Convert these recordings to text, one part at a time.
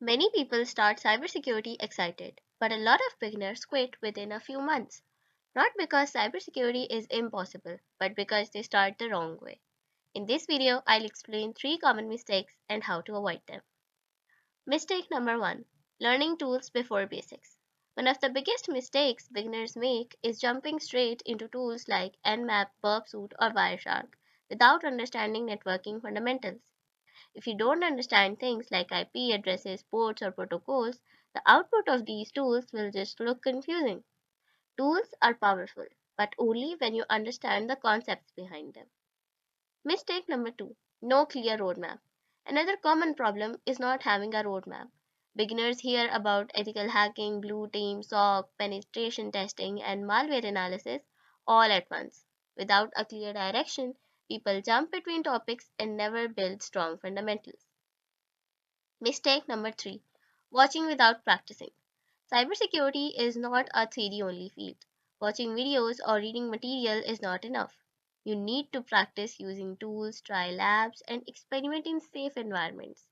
Many people start cybersecurity excited, but a lot of beginners quit within a few months. Not because cybersecurity is impossible, but because they start the wrong way. In this video, I'll explain 3 common mistakes and how to avoid them. Mistake number 1: learning tools before basics. One of the biggest mistakes beginners make is jumping straight into tools like Nmap, BurpSuite, or Wireshark without understanding networking fundamentals. If you don't understand things like IP addresses, ports, or protocols, the output of these tools will just look confusing. Tools are powerful, but only when you understand the concepts behind them. Mistake number 2: no clear roadmap. Another common problem is not having a roadmap. Beginners hear about ethical hacking, blue team, SOC, penetration testing, and malware analysis all at once. Without a clear direction, people jump between topics and never build strong fundamentals. Mistake number 3: watching without practicing. Cybersecurity is not a theory only field. Watching videos or reading material is not enough. You need to practice using tools, try labs, and experiment in safe environments.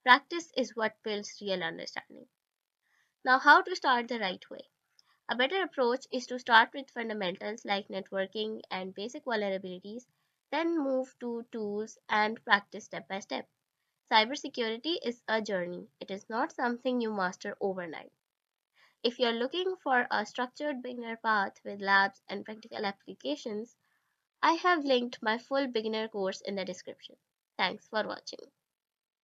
Practice is what builds real understanding. Now, how to start the right way? A better approach is to start with fundamentals like networking and basic vulnerabilities, then move to tools and practice step by step. Cybersecurity is a journey, it is not something you master overnight. If you're looking for a structured beginner path with labs and practical applications, I have linked my full beginner course in the description. Thanks for watching.